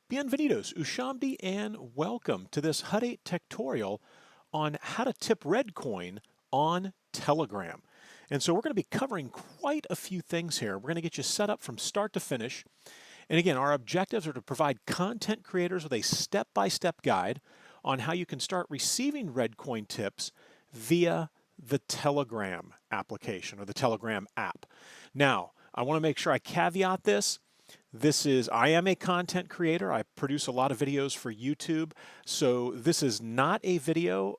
Bienvenidos, Ushamdi, and welcome to this Hut8 Techtorial on how to tip Redcoin on Telegram. And so we're going to be covering quite a few things here. We're going to get you set up from start to finish. And again, our objectives are to provide content creators with a step-by-step guide on how you can start receiving Redcoin tips via the Telegram application or the Telegram app. Now, I want to make sure I caveat this. I am a content creator. I produce a lot of videos for YouTube. So this is not a video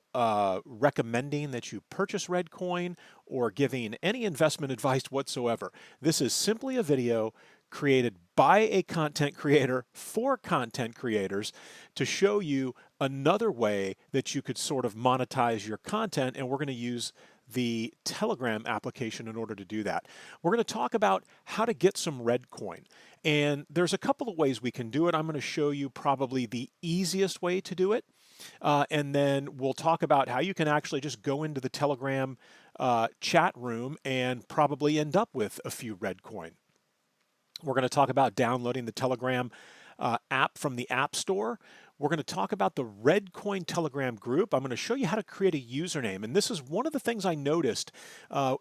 recommending that you purchase Redcoin or giving any investment advice whatsoever. This is simply a video created by a content creator for content creators to show you another way that you could sort of monetize your content, and we're going to use the Telegram application in order to do that. We're going to talk about how to get some Redcoin, and there's a couple of ways we can do it. I'm going to show you probably the easiest way to do it, and then we'll talk about how you can actually just go into the Telegram chat room and probably end up with a few Redcoin. We're going to talk about downloading the Telegram app from the App Store. We're going to talk about the Redcoin Telegram group. I'm going to show you how to create a username. And this is one of the things I noticed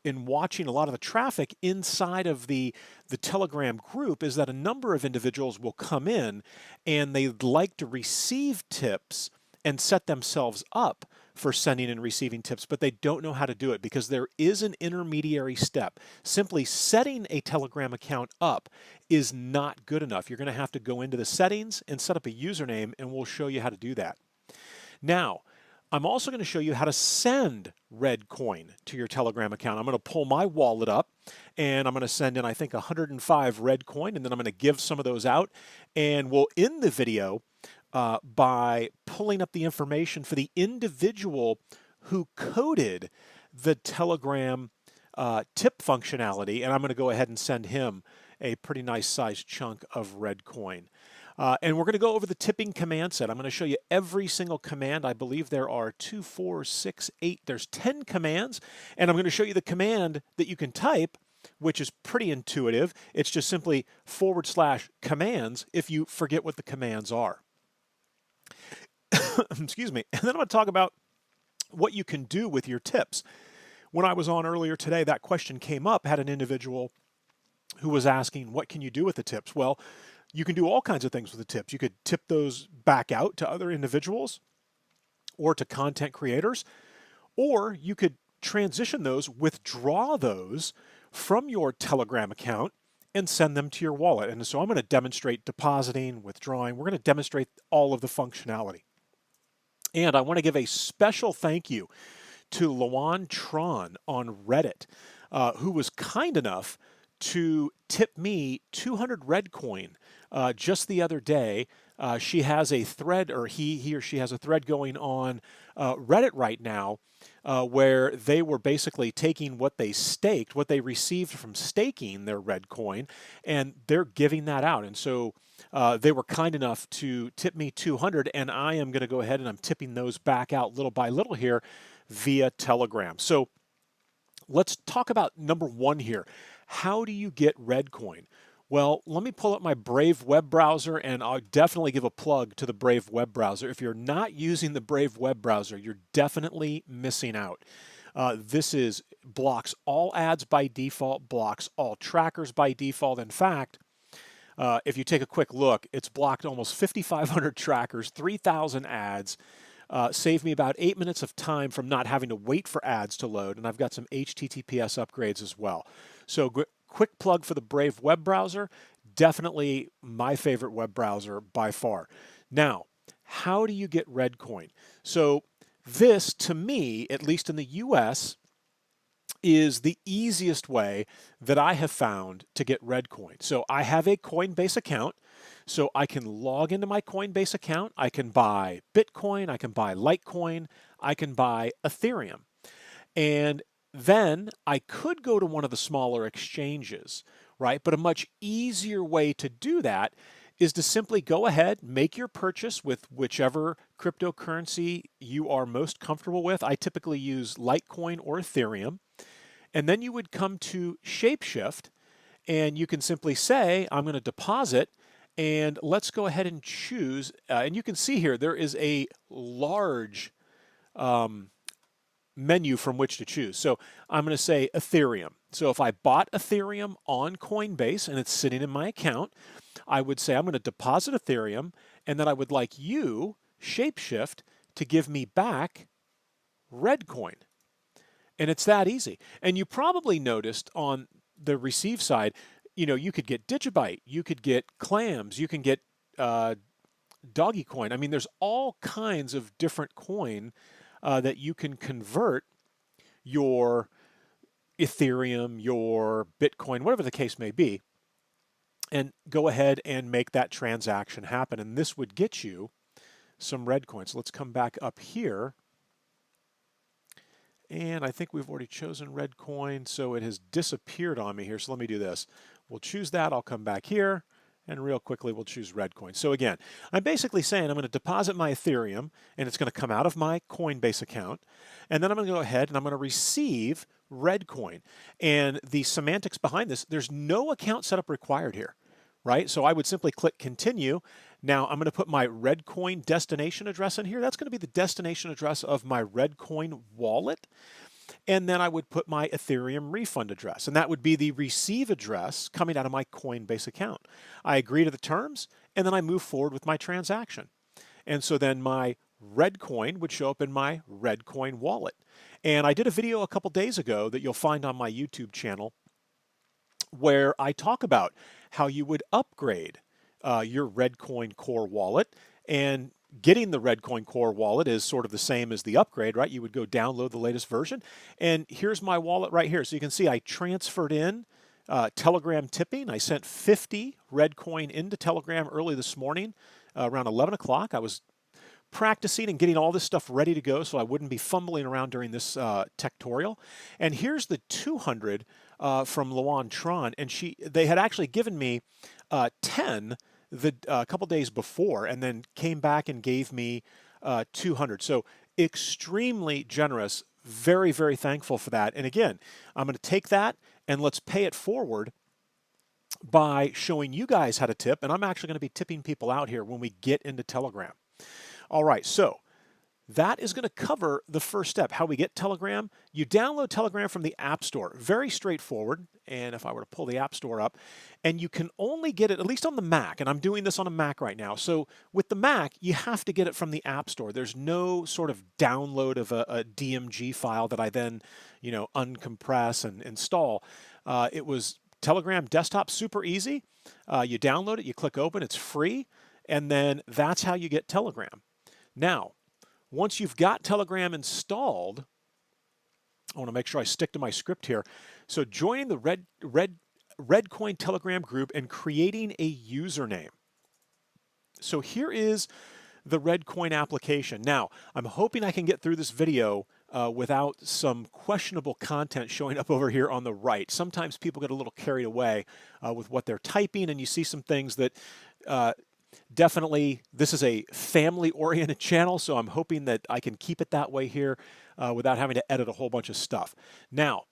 in watching a lot of the traffic inside of the Telegram group is that a number of individuals will come in and they'd like to receive tips and set themselves up for sending and receiving tips, but they don't know how to do it because there is an intermediary step. Simply setting a Telegram account up is not good enough. You're going to have to go into the settings and set up a username, and we'll show you how to do that. Now, I'm also going to show you how to send Redcoin to your Telegram account. I'm going to pull my wallet up and I'm going to send in, I think, 105 Redcoin, and then I'm going to give some of those out, and we'll end the video by pulling up the information for the individual who coded the Telegram tip functionality, and I'm going to go ahead and send him a pretty nice sized chunk of Redcoin. And we're going to go over the tipping command set. I'm going to show you every single command. I believe there are 2, 4, 6, 8, there's 10 commands, and I'm going to show you the command that you can type, which is pretty intuitive. It's just simply /commands if you forget what the commands are. Excuse me. And then I'm going to talk about what you can do with your tips. When I was on earlier today, that question came up, had an individual who was asking, what can you do with the tips? Well, you can do all kinds of things with the tips. You could tip those back out to other individuals or to content creators, or you could transition those, withdraw those from your Telegram account and send them to your wallet. And so I'm going to demonstrate depositing, withdrawing. We're going to demonstrate all of the functionality. And I want to give a special thank you to Lawan Tron on Reddit, who was kind enough to tip me 200 Redcoin just the other day. She has a thread, or he or she has a thread going on Reddit right now where they were basically taking what they staked, what they received from staking their Redcoin, and they're giving that out. And so they were kind enough to tip me 200, and I am going to go ahead and I'm tipping those back out little by little here via Telegram. So let's talk about number one here. How do you get Redcoin? Well, let me pull up my Brave web browser, and I'll definitely give a plug to the Brave web browser. If you're not using the Brave web browser, you're definitely missing out. This blocks all ads by default, blocks all trackers by default. In fact, if you take a quick look, it's blocked almost 5,500 trackers, 3,000 ads, saved me about 8 minutes of time from not having to wait for ads to load, and I've got some HTTPS upgrades as well. So quick plug for the Brave web browser, definitely my favorite web browser by far. Now, how do you get Redcoin? So this, to me, at least in the US, is the easiest way that I have found to get Redcoin. So I have a Coinbase account, so I can log into my Coinbase account. I can buy Bitcoin, I can buy Litecoin, I can buy Ethereum. And then I could go to one of the smaller exchanges, right? But a much easier way to do that is to simply go ahead, make your purchase with whichever cryptocurrency you are most comfortable with. I typically use Litecoin or Ethereum. And then you would come to Shapeshift, and you can simply say, I'm going to deposit, And let's go ahead and choose, and you can see here there is a large menu from which to choose. So I'm going to say Ethereum. So if I bought Ethereum on Coinbase and it's sitting in my account, I would say I'm going to deposit Ethereum, and then I would like you, Shapeshift, to give me back Redcoin. And it's that easy. And you probably noticed on the receive side, you could get Digibyte, you could get Clams, you can get Doggy Coin. I mean, there's all kinds of different coin that you can convert your Ethereum, your Bitcoin, whatever the case may be, and go ahead and make that transaction happen. And this would get you some Redcoin. So let's come back up here. And I think we've already chosen Redcoin, so it has disappeared on me here. So let me do this. We'll choose that. I'll come back here, and real quickly we'll choose Redcoin. So again, I'm basically saying I'm going to deposit my Ethereum, and it's going to come out of my Coinbase account. And then I'm going to go ahead and I'm going to receive Redcoin. And the semantics behind this, there's no account setup required here, right? So I would simply click Continue. Now I'm going to put my Redcoin destination address in here. That's going to be the destination address of my Redcoin wallet. And then I would put my Ethereum refund address, and that would be the receive address coming out of my Coinbase account. I agree to the terms, and then I move forward with my transaction. And so then my Redcoin would show up in my Redcoin wallet. And I did a video a couple days ago that you'll find on my YouTube channel where I talk about how you would upgrade your Redcoin Core wallet. And getting the Redcoin Core wallet is sort of the same as the upgrade, right? You would go download the latest version. And here's my wallet right here. So you can see I transferred in Telegram tipping. I sent 50 Redcoin into Telegram early this morning around 11 o'clock. I was practicing and getting all this stuff ready to go so I wouldn't be fumbling around during this Techtorial. And here's the 200 from Luan Tron. And they had actually given me 10 a couple days before, and then came back and gave me 200. So extremely generous, very, very thankful for that. And again, I'm going to take that and let's pay it forward by showing you guys how to tip. And I'm actually going to be tipping people out here when we get into Telegram. All right, so that is going to cover the first step, how we get Telegram. You download Telegram from the App Store. Very straightforward. And if I were to pull the App Store up, and you can only get it, at least on the Mac, and I'm doing this on a Mac right now. So with the Mac, you have to get it from the App Store. There's no sort of download of a DMG file that I then, uncompress and install. It was Telegram desktop, super easy. You download it, you click open, it's free, and then that's how you get Telegram. Now, once you've got Telegram installed, I want to make sure I stick to my script here. So joining the Redcoin Telegram group and creating a username. So here is the Redcoin application. Now, I'm hoping I can get through this video without some questionable content showing up over here on the right. Sometimes people get a little carried away with what they're typing, and you see some things that definitely, this is a family-oriented channel, so I'm hoping that I can keep it that way here without having to edit a whole bunch of stuff. Now,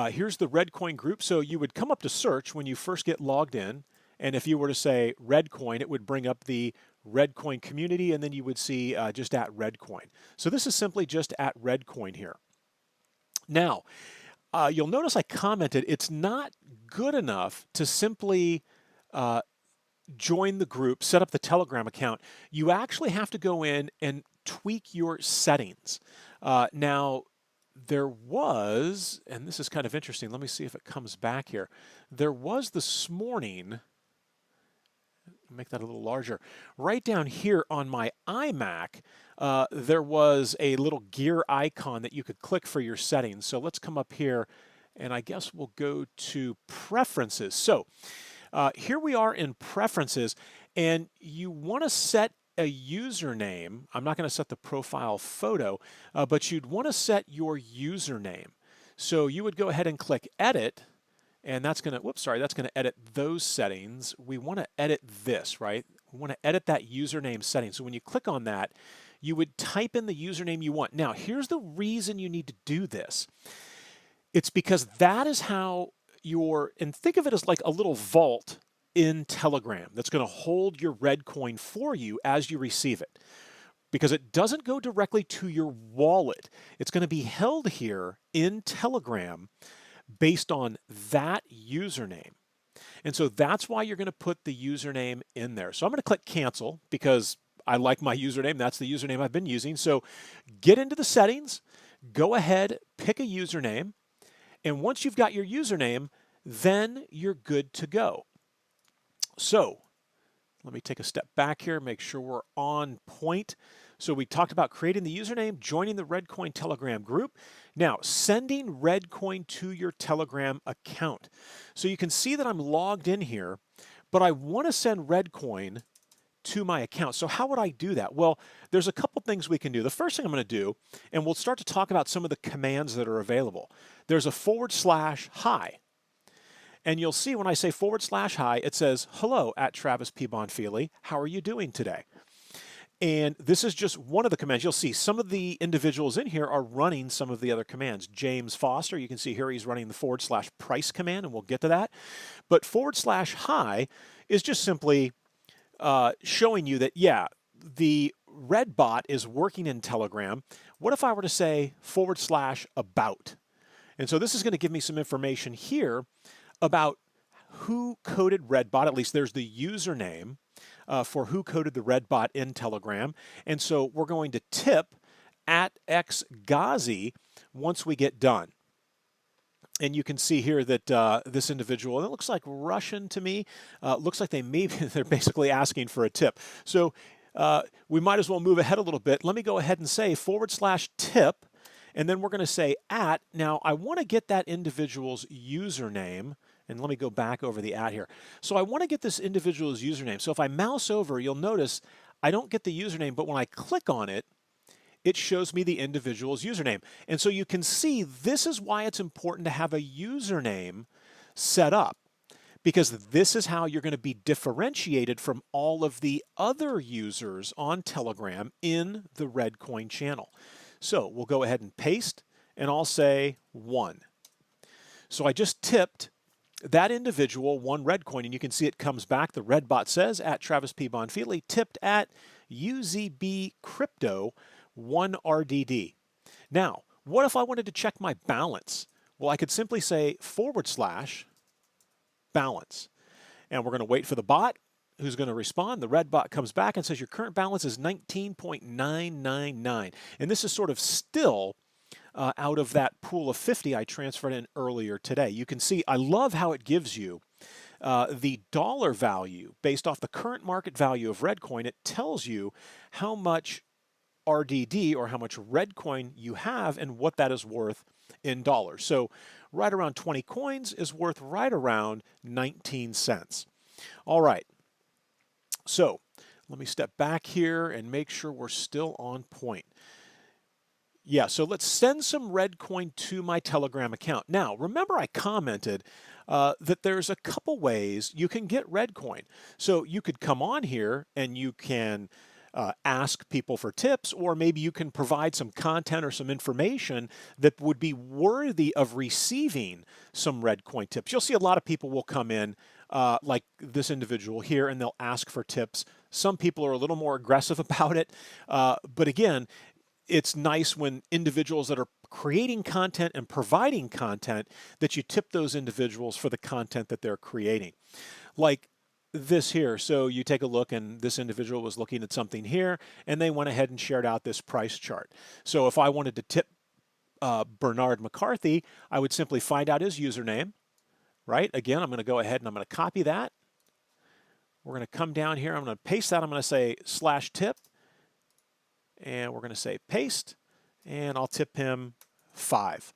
here's the Redcoin group. So you would come up to search when you first get logged in, and if you were to say Redcoin, it would bring up the Redcoin community, and then you would see just at Redcoin. So this is simply just at Redcoin here. Now, you'll notice I commented it's not good enough to simply join the group, set up the Telegram account. You actually have to go in and tweak your settings. Now, there was, and this is kind of interesting, let me see if it comes back here. There was this morning, make that a little larger, right down here on my iMac, there was a little gear icon that you could click for your settings. So let's come up here, and I guess we'll go to Preferences. So here we are in Preferences, and you want to set a username. I'm not going to set the profile photo, but you'd want to set your username. So you would go ahead and click Edit, and that's going to, that's going to edit those settings. We want to edit this, right? We want to edit that username setting. So when you click on that, you would type in the username you want. Now, here's the reason you need to do this. It's because that is how and think of it as like a little vault in Telegram that's going to hold your Redcoin for you as you receive it, because it doesn't go directly to your wallet. It's going to be held here in Telegram based on that username. And so that's why you're going to put the username in there. So I'm going to click cancel because I like my username. That's the username I've been using. So get into the settings, go ahead, pick a username. And once you've got your username, then you're good to go. So let me take a step back here, make sure we're on point. So we talked about creating the username, joining the Redcoin Telegram group. Now, sending Redcoin to your Telegram account. So you can see that I'm logged in here, but I want to send Redcoin to my account. So how would I do that? Well, there's a couple things we can do. The first thing I'm going to do, and we'll start to talk about some of the commands that are available. There's a /hi. And you'll see when I say /hi, it says, hello at Travis P. Bonfili. How are you doing today? And this is just one of the commands. You'll see some of the individuals in here are running some of the other commands. James Foster, you can see here he's running the /price command, and we'll get to that. But /hi is just simply showing you that, yeah, the red bot is working in Telegram. What if I were to say /about? And so this is going to give me some information here about who coded Redbot. At least there's the username for who coded the Redbot in Telegram. And so we're going to tip at xgazi once we get done. And you can see here that this individual, and it looks like Russian to me, looks like they're basically asking for a tip. So we might as well move ahead a little bit. Let me go ahead and say /tip, and then we're going to say @. Now, I want to get that individual's username. And let me go back over the @ here. So I want to get this individual's username. So if I mouse over, you'll notice I don't get the username, but when I click on it, it shows me the individual's username. And so you can see this is why it's important to have a username set up, because this is how you're going to be differentiated from all of the other users on Telegram in the Redcoin channel. So we'll go ahead and paste, and I'll say 1. So I just tipped that individual 1 Redcoin, and you can see it comes back. The red bot says at Travis P. Bonfili, tipped at UZB Crypto 1 RDD. Now, what if I wanted to check my balance? Well, I could simply say /balance. And we're going to wait for the bot who's going to respond. The red bot comes back and says your current balance is 19.999. And this is sort of still out of that pool of 50 I transferred in earlier today. You can see I love how it gives you the dollar value based off the current market value of Redcoin. It tells you how much RDD, or how much Redcoin you have, and what that is worth in dollars. So right around 20 coins is worth right around 19 cents. All right. So let me step back here and make sure we're still on point. Yeah, so let's send some Redcoin to my Telegram account. Now, remember I commented that there's a couple ways you can get Redcoin. So you could come on here and you can ask people for tips, or maybe you can provide some content or some information that would be worthy of receiving some Redcoin tips. You'll see a lot of people will come in like this individual here, and they'll ask for tips. Some people are a little more aggressive about it, but again, it's nice when individuals that are creating content and providing content that you tip those individuals for the content that they're creating. Like this here. So you take a look, and this individual was looking at something here, and they went ahead and shared out this price chart. So if I wanted to tip Bernard McCarthy, I would simply find out his username, right? Again, I'm going to go ahead and I'm going to copy that. We're going to come down here. I'm going to paste that. I'm going to say /tip. And we're going to say paste, and I'll tip him 5,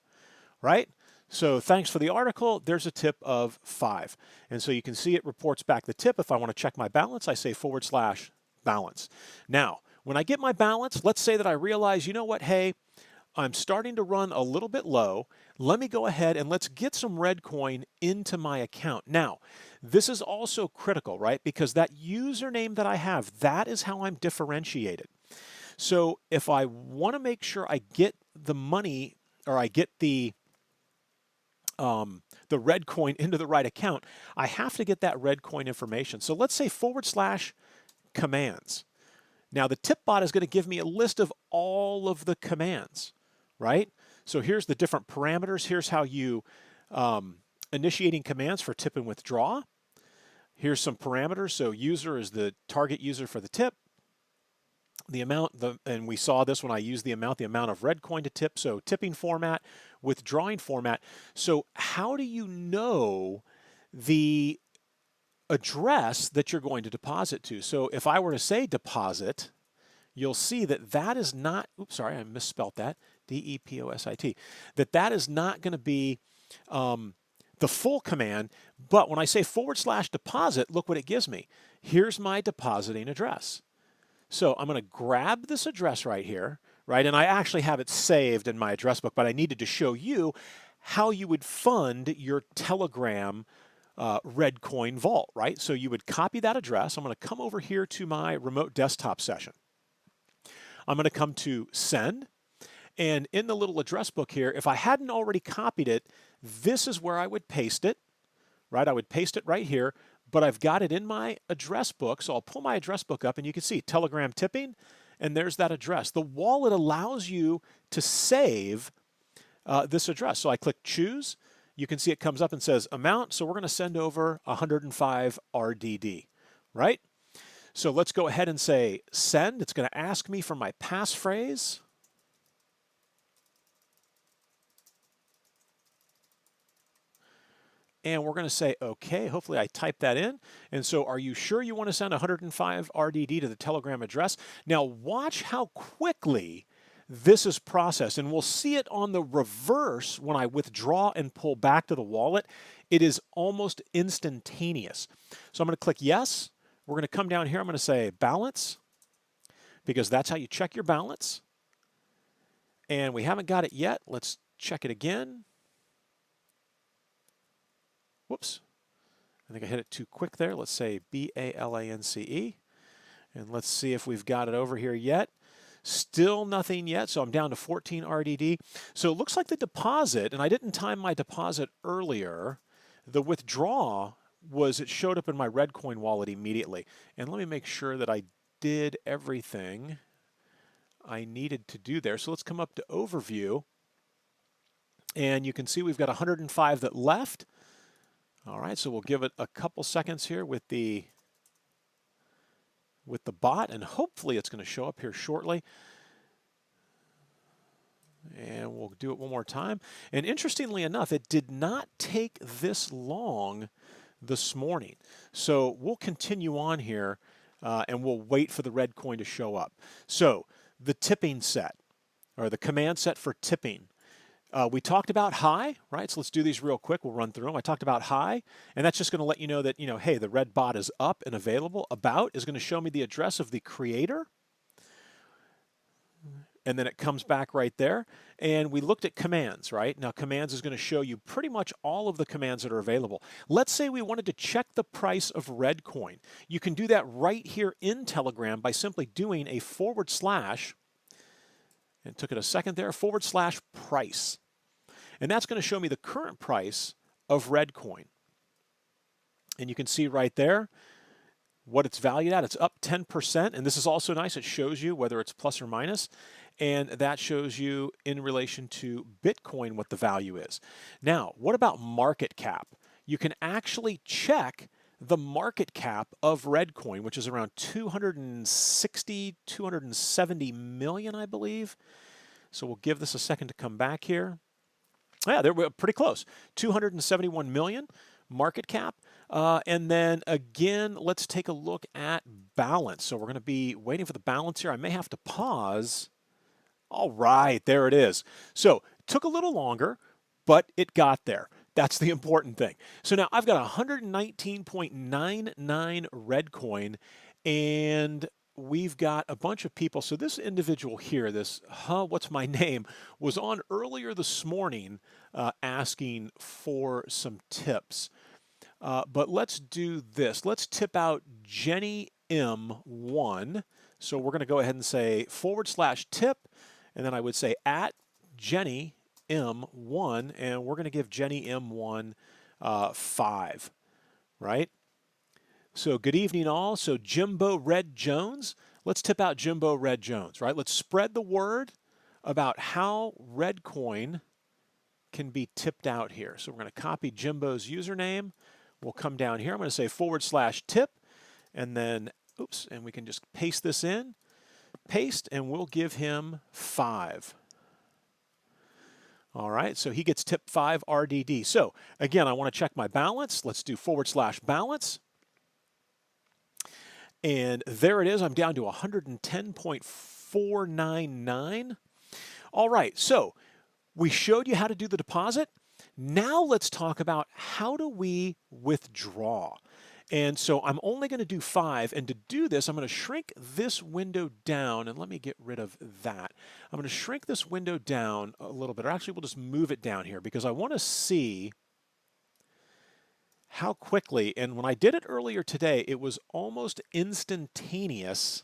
right? So thanks for the article. There's a tip of 5. And so you can see it reports back the tip. If I want to check my balance, I say /balance. Now, when I get my balance, let's say that I realize, you know what, hey, I'm starting to run a little bit low. Let me go ahead and let's get some Redcoin into my account. Now, this is also critical, right? Because that username that I have, that is how I'm differentiated. So if I want to make sure I get the money, or I get the the Redcoin into the right account, I have to get that Redcoin information. So let's say /commands. Now the tip bot is going to give me a list of all of the commands, right? So here's the different parameters. Here's how you initiating commands for tip and withdraw. Here's some parameters. So user is the target user for the tip. The amount, and we saw this when I used the amount of Redcoin to tip. So tipping format, withdrawing format. So how do you know the address that you're going to deposit to? So if I were to say deposit, you'll see that that is not, oops, sorry, I misspelled that, DEPOSIT, that is not going to be the full command, but when I say /deposit, look what it gives me. Here's my depositing address. So I'm going to grab this address right here, right? And I actually have it saved in my address book, but I needed to show you how you would fund your Telegram Redcoin vault, right? So you would copy that address. I'm going to come over here to my remote desktop session. I'm going to come to send. And in the little address book here, if I hadn't already copied it, this is where I would paste it, right? I would paste it right here, but I've got it in my address book. So I'll pull my address book up and you can see Telegram tipping, and there's that address. The wallet allows you to save this address. So I click choose. You can see it comes up and says amount. So we're going to send over 105 RDD, right? So let's go ahead and say send. It's going to ask me for my passphrase. And we're going to say, okay, hopefully I typed that in. And so are you sure you want to send 105 RDD to the Telegram address? Now watch how quickly this is processed. And we'll see it on the reverse when I withdraw and pull back to the wallet. It is almost instantaneous. So I'm going to click yes. We're going to come down here. I'm going to say balance, because that's how you check your balance. And we haven't got it yet. Let's check it again. Whoops, I think I hit it too quick there. Let's say BALANCE, and let's see if we've got it over here yet. Still nothing yet, so I'm down to 14 RDD. So it looks like the deposit, and I didn't time my deposit earlier, the withdraw was, it showed up in my Redcoin wallet immediately. And let me make sure that I did everything I needed to do there. So let's come up to overview, and you can see we've got 105 that left. All right, so we'll give it a couple seconds here with the bot, and hopefully it's going to show up here shortly. And we'll do it one more time. And interestingly enough, it did not take this long this morning. So we'll continue on here, and we'll wait for the Redcoin to show up. So the tipping set, or the command set for tipping. We talked about high, right? So let's do these real quick. We'll run through them. I talked about high, and that's just going to let you know that, hey, the red bot is up and available. About is going to show me the address of the creator. And then it comes back right there. And we looked at commands, right? Now, commands is going to show you pretty much all of the commands that are available. Let's say we wanted to check the price of Redcoin. You can do that right here in Telegram by simply doing a /, and took it a second there, /price. And that's going to show me the current price of Redcoin. And you can see right there what it's valued at. It's up 10%. And this is also nice. It shows you whether it's plus or minus. And that shows you in relation to Bitcoin what the value is. Now, what about market cap? You can actually check the market cap of Redcoin, which is around 260, 270 million, I believe. So we'll give this a second to come back here. Yeah, they're pretty close. 271 million market cap. And then again, let's take a look at balance. So we're going to be waiting for the balance here. I may have to pause. All right, there it is. So it took a little longer, but it got there. That's the important thing. So now I've got 119.99 Redcoin, and we've got a bunch of people. So this individual here, this what's my name, was on earlier this morning asking for some tips. But let's do this. Let's tip out Jenny M1. So we're going to go ahead and say /tip, and then I would say @Jenny M1, and we're going to give Jenny M1 5, right? So good evening all. So Jimbo Red Jones, let's tip out Jimbo Red Jones, right? Let's spread the word about how Redcoin can be tipped out here. So we're going to copy Jimbo's username. We'll come down here. I'm going to say /tip, and then, oops, and we can just paste this in, paste, and we'll give him 5. All right, so he gets tip 5 RDD. So again, I want to check my balance. Let's do /balance. And there it is. I'm down to 110.499. All right, so we showed you how to do the deposit. Now let's talk about how do we withdraw. And so I'm only going to do 5, and to do this, I'm going to shrink this window down, and let me get rid of that. I'm going to shrink this window down a little bit, or actually we'll just move it down here because I want to see how quickly, and when I did it earlier today, it was almost instantaneous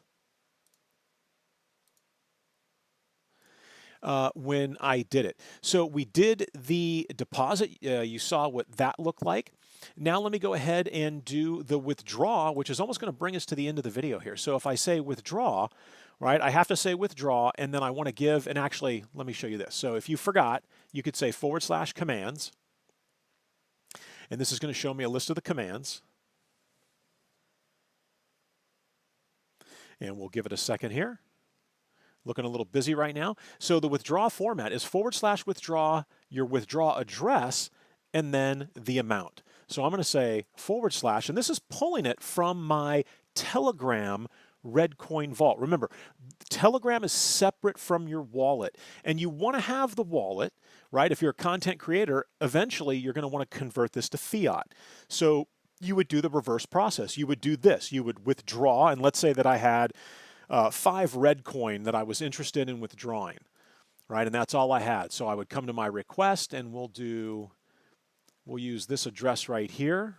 when I did it. So we did the deposit. You saw what that looked like. Now let me go ahead and do the withdraw, which is almost going to bring us to the end of the video here. So if I say withdraw, right, I have to say withdraw, and then I want to give, and actually, let me show you this. So if you forgot, you could say /commands, and this is going to show me a list of the commands. And we'll give it a second here. Looking a little busy right now. So the withdraw format is /withdraw, your withdraw address, and then the amount. So I'm going to say /, and this is pulling it from my Telegram Redcoin vault. Remember, Telegram is separate from your wallet, and you want to have the wallet, right? If you're a content creator, eventually you're going to want to convert this to fiat. So you would do the reverse process. You would do this. You would withdraw, and let's say that I had 5 Redcoin that I was interested in withdrawing, right? And that's all I had. So I would come to my request, and we'll use this address right here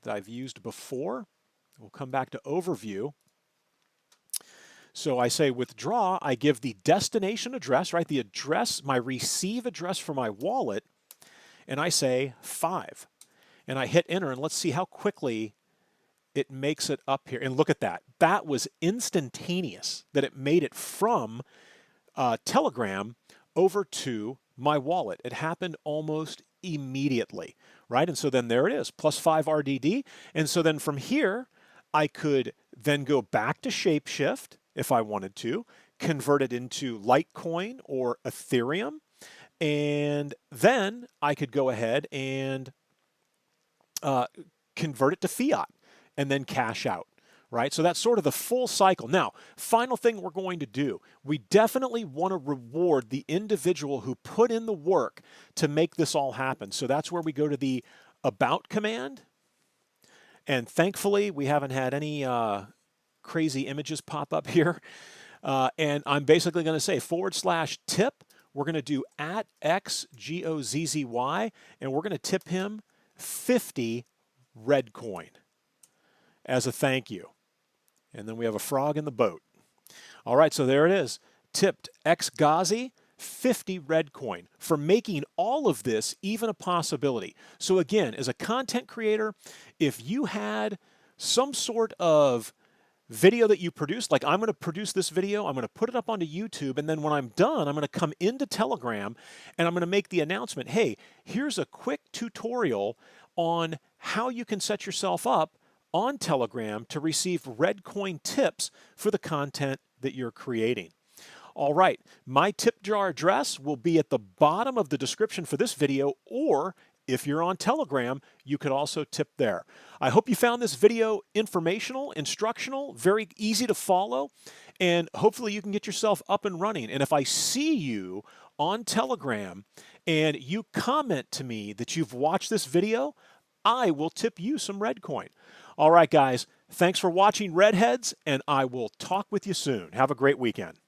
that I've used before. We'll come back to overview. So I say withdraw, I give the destination address, right? The address, my receive address for my wallet, and I say 5. And I hit enter, and let's see how quickly it makes it up here. And look at that. That was instantaneous, that it made it from Telegram over to my wallet. It happened almost immediately, right? And so then there it is, +5 RDD. And so then from here, I could then go back to Shapeshift if I wanted to, convert it into Litecoin or Ethereum, and then I could go ahead and convert it to fiat and then cash out, right? So that's sort of the full cycle. Now, final thing we're going to do, we definitely want to reward the individual who put in the work to make this all happen. So that's where we go to the about command. And thankfully, we haven't had any crazy images pop up here. And I'm basically going to say /tip. We're going to do @XGOZZY, and we're going to tip him 50 Redcoin as a thank you. And then we have a frog in the boat. All right, so there it is. Tipped XGOZZY 50 Redcoin for making all of this even a possibility. So again, as a content creator, if you had some sort of video that you produced, like I'm going to produce this video, I'm going to put it up onto YouTube, and then when I'm done, I'm going to come into Telegram and I'm going to make the announcement, hey, here's a quick tutorial on how you can set yourself up on Telegram to receive Redcoin tips for the content that you're creating. All right, my TipJar address will be at the bottom of the description for this video, or if you're on Telegram, you could also tip there. I hope you found this video informational, instructional, very easy to follow, and hopefully you can get yourself up and running. And if I see you on Telegram and you comment to me that you've watched this video, I will tip you some Redcoin. All right, guys, thanks for watching Redheads, and I will talk with you soon. Have a great weekend.